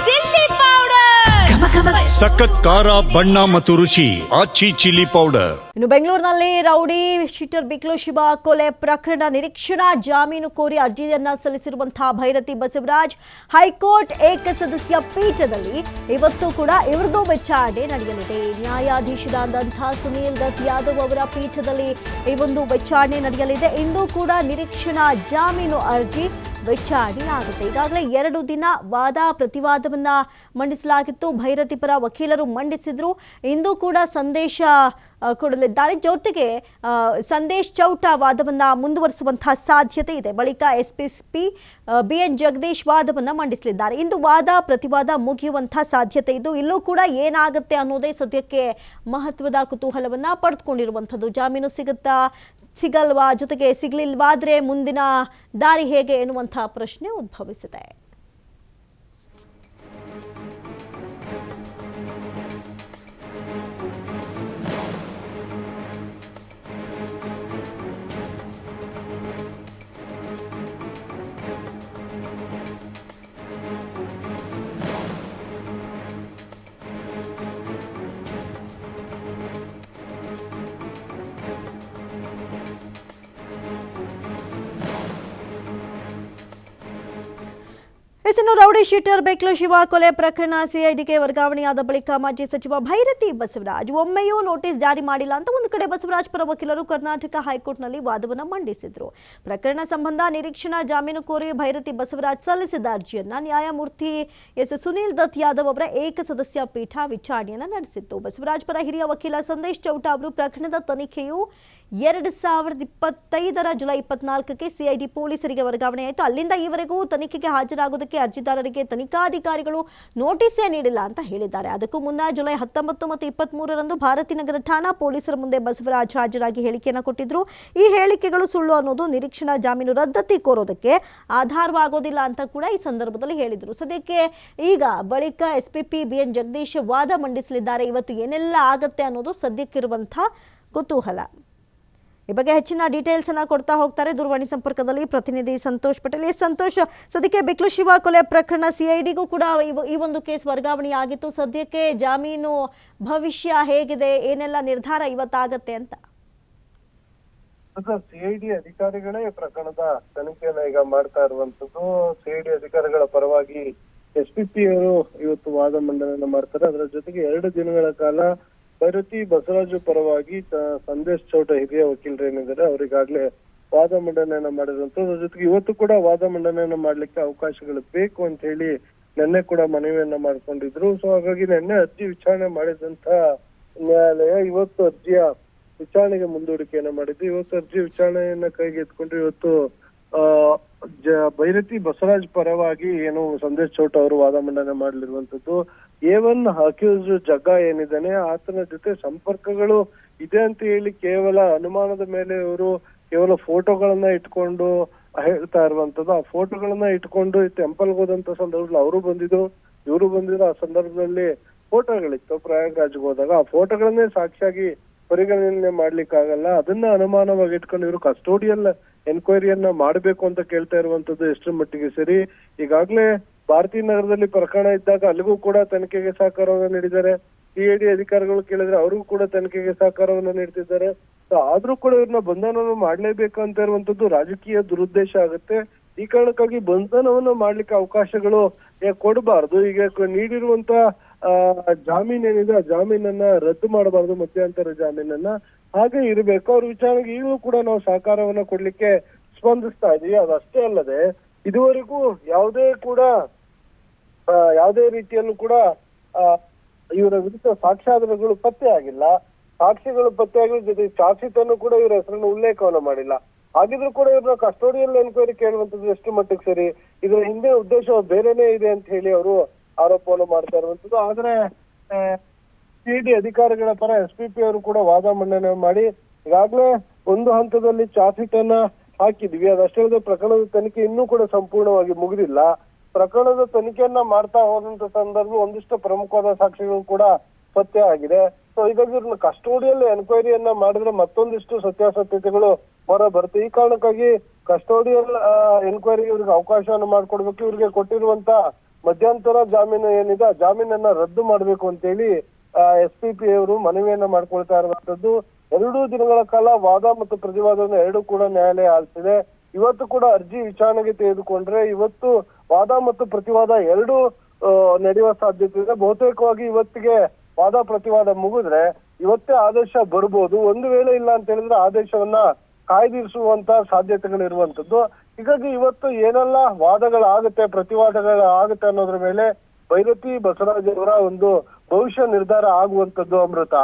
Chilli powder ಸಖತ್ ಖಾರ ಬಣ್ಣ ಮತ್ತು ರುಚಿ ಆಚಿ ಚಿಲ್ಲಿ ಪೌಡರ್. ಇನ್ನು ಬೆಂಗಳೂರಿನಲ್ಲಿ ರೌಡಿ ಶೀಟರ್ ಬಿಕ್ಲು ಶಿವ ಕೊಲೆ ಪ್ರಕರಣ ನಿರೀಕ್ಷಣಾ ಜಾಮೀನು ಕೋರಿ ಅರ್ಜಿಯನ್ನ ಸಲ್ಲಿಸಿರುವಂತಹ ಭೈರತಿ ಬಸವರಾಜ್ ಹೈಕೋರ್ಟ್ ಏಕಸದಸ್ಯ ಪೀಠದಲ್ಲಿ ಇವತ್ತು ಕೂಡ ಇವರದು ವಿಚಾರಣೆ ನಡೆಯಲಿದೆ. ನ್ಯಾಯಾಧೀಶರಾದಂತಹ ಸುನೀಲ್ ದತ್ ಯಾದವ್ ಅವರ ಪೀಠದಲ್ಲಿ ಈ ಒಂದು ವಿಚಾರಣೆ ನಡೆಯಲಿದೆ. ಇಂದು ಕೂಡ ನಿರೀಕ್ಷಣಾ ಜಾಮೀನು ಅರ್ಜಿ ವಿಚಾರಣೆ ಆಗುತ್ತೆ. ಈಗಾಗಲೇ 2 ದಿನ ವಾದ ಪ್ರತಿವಾದವನ್ನ ಮಂಡಿಸಲಾಗಿತ್ತು. ಭೈರತಿ ಪರ ವಕೀಲರು ಮಂಡಿಸಿದ್ರು. ಇಂದು ಕೂಡ ಸಂದೇಶ ಕೊಡಲಿದ್ದಾರೆ. ಜೊತೆಗೆ ಸಂದೇಶ್ ಚೌಟ ವಾದವನ್ನ ಮುಂದುವರಿಸುವಂತಹ ಸಾಧ್ಯತೆ ಇದೆ. ಬಳಿಕ ಎಸ್ಪಿ ಬಿಎನ್ ಜಗದೀಶ್ ವಾದವನ್ನ ಮಂಡಿಸಲಿದ್ದಾರೆ. ಇಂದು ವಾದ ಪ್ರತಿವಾದ ಮುಗಿಯುವಂತಹ ಸಾಧ್ಯತೆ ಇದ್ದು ಇಲ್ಲೂ ಕೂಡ ಏನಾಗುತ್ತೆ ಅನ್ನೋದೇ ಸದ್ಯಕ್ಕೆ ಮಹತ್ವದ ಕುತೂಹಲವನ್ನ ಪಡೆದುಕೊಂಡಿರುವಂಥದ್ದು. ಜಾಮೀನು ಸಿಗುತ್ತಾ ಸಿಗಲ್ವಾ, ಜೊತೆಗೆ ಸಿಗಲಿಲ್ವಾದ್ರೆ ಮುಂದಿನ ದಾರಿ ಹೇಗೆ ಎನ್ನುವಂತಹ ಪ್ರಶ್ನೆ ಉದ್ಭವಿಸಿದೆ. ಇನ್ನು ರೌಡಿ ಶೀಟರ್ ಬಿಕ್ಲು ಶಿವ ಕೊಲೆ ಪ್ರಕರಣ ಸಿಐಡಿಗೆ ವರ್ಗಾವಣೆಯಾದ ಬಳಿಕ ಮಾಜಿ ಸಚಿವ ಭೈರತಿ ಬಸವರಾಜ್ ಒಮ್ಮೆಯೂ ನೋಟಿಸ್ ಜಾರಿ ಮಾಡಿಲ್ಲ ಅಂತ ಒಂದು ಕಡೆ ಬಸವರಾಜ್ ಪರ ವಕೀಲರು ಕರ್ನಾಟಕ ಹೈಕೋರ್ಟ್ನಲ್ಲಿ ವಾದವನ್ನು ಮಂಡಿಸಿದ್ರು. ಪ್ರಕರಣ ಸಂಬಂಧ ನಿರೀಕ್ಷಣಾ ಜಾಮೀನು ಕೋರಿ ಭೈರತಿ ಬಸವರಾಜ್ ಸಲ್ಲಿಸಿದ ಅರ್ಜಿಯನ್ನ ನ್ಯಾಯಮೂರ್ತಿ ಎಸ್ ಸುನೀಲ್ ದತ್ ಯಾದವ್ ಅವರ ಏಕಸದಸ್ಯ ಪೀಠ ವಿಚಾರಣೆಯನ್ನು ನಡೆಸಿತ್ತು. ಬಸವರಾಜ್ ಪರ ಹಿರಿಯ ವಕೀಲ ಸಂದೇಶ್ ಚೌಟ ಅವರು ಪ್ರಕರಣದ ತನಿಖೆಯು 2025 ಜುಲೈ 24ಕ್ಕೆ ಸಿಐಡಿ ಪೊಲೀಸರಿಗೆ ವರ್ಗಾವಣೆಯಾಯಿತು. ಅಲ್ಲಿಂದ ಈವರೆಗೂ ತನಿಖೆಗೆ ಹಾಜರಾಗುವುದಕ್ಕೆ ಅರ್ಜಿದಾರರಿಗೆ ತನಿಖಾಧಿಕಾರಿಗಳು ನೋಟಿಸೇ ನೀಡಿಲ್ಲ ಅಂತ ಹೇಳಿದ್ದಾರೆ. ಅದಕ್ಕೂ ಮುನ್ನ ಜುಲೈ 19 ಮತ್ತು 23ರಂದು ಭಾರತೀನಗರ ಠಾಣಾ ಪೊಲೀಸರ ಮುಂದೆ ಬಸವರಾಜ್ ಹಾಜರಾಗಿ ಹೇಳಿಕೆಯನ್ನು ಕೊಟ್ಟಿದ್ರು. ಈ ಹೇಳಿಕೆಗಳು ಸುಳ್ಳು ಅನ್ನೋದು ನಿರೀಕ್ಷಣಾ ಜಾಮೀನು ರದ್ದತಿ ಕೋರೋದಕ್ಕೆ ಆಧಾರವಾಗೋದಿಲ್ಲ ಅಂತ ಕೂಡ ಈ ಸಂದರ್ಭದಲ್ಲಿ ಹೇಳಿದರು. ಸದ್ಯಕ್ಕೆ ಈಗ ಬಳಿಕ ಎಸ್ಪಿ ಬಿಎನ್ ಜಗದೀಶ್ ವಾದ ಮಂಡಿಸಲಿದ್ದಾರೆ. ಇವತ್ತು ಏನೆಲ್ಲ ಆಗತ್ತೆ ಅನ್ನೋದು ಸದ್ಯಕ್ಕಿರುವಂಥ ಕುತೂಹಲ. ಈ ಬಗ್ಗೆ ಹೆಚ್ಚಿನ ಡೀಟೇಲ್ಸ್ ಅನ್ನ ಕೊಡ್ತಾ ಹೋಗ್ತಾರೆ ದೂರವಾಣಿ ಸಂಪರ್ಕದಲ್ಲಿ ಪ್ರತಿನಿಧಿ ಸಂತೋಷ್ ಪಟೇಲ್. ಸಂತೋಷ್, ಸದ್ಯಕ್ಕೆ ಬಿಕ್ಲು ಶಿವ ಕೊಲೆ ಪ್ರಕರಣ ಸಿಐಡಿಗೂ ಕೂಡ ಈ ಒಂದು ಕೇಸ್ ವರ್ಗಾವಣೆ ಆಗಿತ್ತು. ಸದ್ಯಕ್ಕೆ ಜಾಮೀನು ಭವಿಷ್ಯ ಹೇಗಿದೆ, ಏನೆಲ್ಲ ನಿರ್ಧಾರ ಇವತ್ತಾಗತ್ತೆ ಅಂತ? ಸಿಐಡಿ ಅಧಿಕಾರಿಗಳೇ ಪ್ರಕರಣದ ತನಿಖೆಯನ್ನ ಈಗ ಮಾಡ್ತಾ ಇರುವಂತದ್ದು. ಸಿಐಡಿ ಅಧಿಕಾರಿಗಳ ಪರವಾಗಿ ಎಸ್ಪಿ ಅವರು ಇವತ್ತು ವಾದ ಮಂಡನೆಯನ್ನ ಮಾಡ್ತಾರೆ. ಅದರ ಜೊತೆಗೆ 2 ದಿನಗಳ ಕಾಲ ಭೈರತಿ ಬಸವರಾಜು ಪರವಾಗಿ ಸಂದೇಶ್ ಚೌಟ ಹಿರಿಯ ವಕೀಲರು ಏನಿದ್ದಾರೆ ಅವರಿಗಾಗ್ಲೇ ವಾದ ಮಂಡನೆಯನ್ನ ಮಾಡಿರುವಂತದ್ದು. ಅದ್ರ ಜೊತೆಗೆ ಇವತ್ತು ಕೂಡ ವಾದ ಮಂಡನೆಯನ್ನ ಮಾಡ್ಲಿಕ್ಕೆ ಅವಕಾಶಗಳು ಬೇಕು ಅಂತ ಹೇಳಿ ನಿನ್ನೆ ಕೂಡ ಮನವಿಯನ್ನ ಮಾಡ್ಕೊಂಡಿದ್ರು. ಸೊ ಹಾಗಾಗಿ ನಿನ್ನೆ ಅರ್ಜಿ ವಿಚಾರಣೆ ಮಾಡಿದಂತ ನ್ಯಾಯಾಲಯ ಇವತ್ತು ಅರ್ಜಿಯ ವಿಚಾರಣೆಗೆ ಮುಂದೂಡಿಕೆಯನ್ನ ಮಾಡಿದ್ದು. ಇವತ್ತು ಅರ್ಜಿ ವಿಚಾರಣೆಯನ್ನ ಕೈಗೆತ್ಕೊಂಡು ಇವತ್ತು ಭೈರತಿ ಬಸವರಾಜ್ ಪರವಾಗಿ ಏನು ಸಂದೇಶ್ ಚೌಟ ಅವರು ವಾದ ಮಂಡನೆ ಮಾಡಲಿರುವಂತದ್ದು. A1 ಅಕ್ಯೂಸ್ ಜಗ್ಗ ಏನಿದ್ದಾನೆ ಆತನ ಜೊತೆ ಸಂಪರ್ಕಗಳು ಇದೆ ಅಂತ ಹೇಳಿ ಕೇವಲ ಅನುಮಾನದ ಮೇಲೆ ಇವರು ಕೇವಲ ಫೋಟೋಗಳನ್ನ ಇಟ್ಕೊಂಡು ಹೇಳ್ತಾ ಇರುವಂತದ್ದು. ಆ ಫೋಟೋಗಳನ್ನ ಇಟ್ಕೊಂಡು ಟೆಂಪಲ್ಗೆ ಹೋದಂತ ಸಂದರ್ಭದಲ್ಲಿ ಅವರು ಬಂದಿದ್ರು, ಇವರು ಬಂದಿದ್ರು. ಆ ಸಂದರ್ಭದಲ್ಲಿ ಫೋಟೋಗಳಿತ್ತು ಪ್ರಯಾಗ್ರಾಜ್ಗೆ ಹೋದಾಗ. ಆ ಫೋಟೋಗಳನ್ನೇ ಸಾಕ್ಷಿಯಾಗಿ ಪರಿಗಣನೆ ಮಾಡ್ಲಿಕ್ಕಾಗಲ್ಲ. ಅದನ್ನ ಅನುಮಾನವಾಗಿ ಇಟ್ಕೊಂಡು ಇವರು ಕಸ್ಟೋಡಿಯಲ್ ಎನ್ಕ್ವೈರಿಯನ್ನ ಮಾಡಬೇಕು ಅಂತ ಕೇಳ್ತಾ ಇರುವಂತದ್ದು ಎಷ್ಟರ ಮಟ್ಟಿಗೆ ಸರಿ? ಈಗಾಗ್ಲೇ ಭಾರತೀನಗರದಲ್ಲಿ ಪ್ರಕರಣ ಇದ್ದಾಗ ಅಲ್ಲಿಗೂ ಕೂಡ ತನಿಖೆಗೆ ಸಹಕಾರವನ್ನ ನೀಡಿದ್ದಾರೆ. ಸಿಐಡಿ ಅಧಿಕಾರಿಗಳು ಕೇಳಿದ್ರೆ ಅವ್ರಿಗೂ ಕೂಡ ತನಿಖೆಗೆ ಸಹಕಾರವನ್ನ ನೀಡ್ತಿದ್ದಾರೆ. ಆದ್ರೂ ಕೂಡ ಇವ್ರನ್ನ ಬಂಧನವನ್ನು ಮಾಡ್ಲೇಬೇಕು ಅಂತ ಇರುವಂತದ್ದು ರಾಜಕೀಯ ದುರುದ್ದೇಶ ಆಗುತ್ತೆ. ಈ ಕಾರಣಕ್ಕಾಗಿ ಬಂಧನವನ್ನ ಮಾಡ್ಲಿಕ್ಕೆ ಅವಕಾಶಗಳು ಕೊಡಬಾರ್ದು. ಈಗ ನೀಡಿರುವಂತ ಜಾಮೀನ್ ಏನಿದೆ ಆ ಜಾಮೀನನ್ನ ರದ್ದು ಮಾಡಬಾರ್ದು, ಮಧ್ಯಂತರ ಜಾಮೀನನ್ನ ಹಾಗೆ ಇರಬೇಕು. ಅವ್ರ ವಿಚಾರಣೆಗೆ ಈಗಲೂ ಕೂಡ ನಾವು ಸಹಕಾರವನ್ನ ಕೊಡ್ಲಿಕ್ಕೆ ಸ್ಪಂದಿಸ್ತಾ ಇದೀವಿ. ಅದಷ್ಟೇ ಅಲ್ಲದೆ ಇದುವರೆಗೂ ಯಾವುದೇ ರೀತಿಯಲ್ಲೂ ಕೂಡ ಇವರ ವಿರುದ್ಧ ಸಾಕ್ಷ್ಯಾಧಾರಗಳು ಪತ್ತೆ ಆಗಿಲ್ಲ. ಸಾಕ್ಷಿಗಳು ಪತ್ತೆ ಆಗಿರೋ ಜೊತೆ ಚಾರ್ಜ್ ಶೀಟ್ ಅನ್ನು ಕೂಡ ಇವರ ಹೆಸರನ್ನು ಉಲ್ಲೇಖವನ್ನ ಮಾಡಿಲ್ಲ. ಹಾಗಿದ್ರು ಕೂಡ ಇವ್ರನ್ನ ಕಸ್ಟೋಡಿಯಲ್ ಎನ್ಕ್ವೈರಿ ಕೇಳುವಂತದ್ದು ಎಷ್ಟು ಮಟ್ಟಿಗೆ ಸರಿ? ಇದರ ಹಿಂದೆ ಉದ್ದೇಶ ಬೇರೆನೇ ಇದೆ ಅಂತ ಹೇಳಿ ಅವರು ಆರೋಪವನ್ನು ಮಾಡ್ತಾ ಇರುವಂತದ್ದು. ಆದ್ರೆ ಸಿಐಡಿ ಅಧಿಕಾರಿಗಳ ಪರ ಎಸ್ಪಿ ಅವರು ಕೂಡ ವಾದ ಮಂಡನೆ ಮಾಡಿ ಈಗಾಗ್ಲೇ ಒಂದು ಹಂತದಲ್ಲಿ ಚಾರ್ಜ್ ಶೀಟ್ ಅನ್ನ ಹಾಕಿದ್ವಿ. ಅದಷ್ಟೇ ಅಲ್ಲದೆ ಪ್ರಕರಣದ ತನಿಖೆ ಇನ್ನೂ ಕೂಡ ಸಂಪೂರ್ಣವಾಗಿ ಮುಗಿದಿಲ್ಲ. ಪ್ರಕರಣದ ತನಿಖೆಯನ್ನ ಮಾಡ್ತಾ ಹೋದಂತ ಸಂದರ್ಭ ಒಂದಿಷ್ಟು ಪ್ರಮುಖವಾದ ಸಾಕ್ಷಿಗಳು ಕೂಡ ಪತ್ತೆ ಆಗಿದೆ. ಸೊ ಹೀಗಾಗಿ ಕಸ್ಟೋಡಿಯಲ್ ಎನ್ಕ್ವೈರಿಯನ್ನ ಮಾಡಿದ್ರೆ ಮತ್ತೊಂದಿಷ್ಟು ಸತ್ಯಾಸತ್ಯತೆಗಳು ಹೊರ ಬರುತ್ತೆ. ಈ ಕಾರಣಕ್ಕಾಗಿ ಕಸ್ಟೋಡಿಯಲ್ ಎನ್ಕ್ವೈರಿ ಇವ್ರಿಗೆ ಅವಕಾಶವನ್ನು ಮಾಡ್ಕೊಡ್ಬೇಕು. ಇವ್ರಿಗೆ ಕೊಟ್ಟಿರುವಂತ ಮಧ್ಯಂತರ ಜಾಮೀನು ಏನಿದೆ ಆ ಜಾಮೀನನ್ನ ರದ್ದು ಮಾಡಬೇಕು ಅಂತೇಳಿ SPP ಅವರು ಮನವಿಯನ್ನ ಮಾಡ್ಕೊಳ್ತಾ ಇರುವಂತದ್ದು. 2 ದಿನಗಳ ಕಾಲ ವಾದ ಮತ್ತು ಪ್ರತಿವಾದವನ್ನು ಎರಡೂ ಕೂಡ ನ್ಯಾಯಾಲಯ ಆಲಿಸಿದೆ. ಇವತ್ತು ಕೂಡ ಅರ್ಜಿ ವಿಚಾರಣೆಗೆ ತೆಗೆದುಕೊಂಡ್ರೆ ಇವತ್ತು ವಾದ ಮತ್ತು ಪ್ರತಿವಾದ ಎರಡೂ ನಡೆಯುವ ಸಾಧ್ಯತೆ ಇದೆ. ಬಹುತೇಕವಾಗಿ ಇವತ್ತಿಗೆ ವಾದ ಪ್ರತಿವಾದ ಮುಗಿದ್ರೆ ಇವತ್ತೇ ಆದೇಶ ಬರ್ಬೋದು. ಒಂದು ವೇಳೆ ಇಲ್ಲ ಅಂತ ಹೇಳಿದ್ರೆ ಆದೇಶವನ್ನ ಕಾಯ್ದಿರಿಸುವಂತ ಸಾಧ್ಯತೆಗಳಿರುವಂತದ್ದು. ಹೀಗಾಗಿ ಇವತ್ತು ಏನೆಲ್ಲ ವಾದಗಳಾಗುತ್ತೆ ಪ್ರತಿವಾದಗಳಾಗುತ್ತೆ ಅನ್ನೋದ್ರ ಮೇಲೆ ಭೈರತಿ ಬಸವರಾಜ್ ಅವರ ಒಂದು ಭವಿಷ್ಯ ನಿರ್ಧಾರ ಆಗುವಂತದ್ದು. ಅಮೃತ.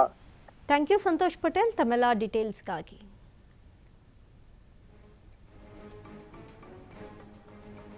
ಥ್ಯಾಂಕ್ ಯು ಸಂತೋಷ್ ಪಟೇಲ್ ತಮ್ಮೆಲ್ಲ ಡೀಟೇಲ್ಸ್ಗಾಗಿ.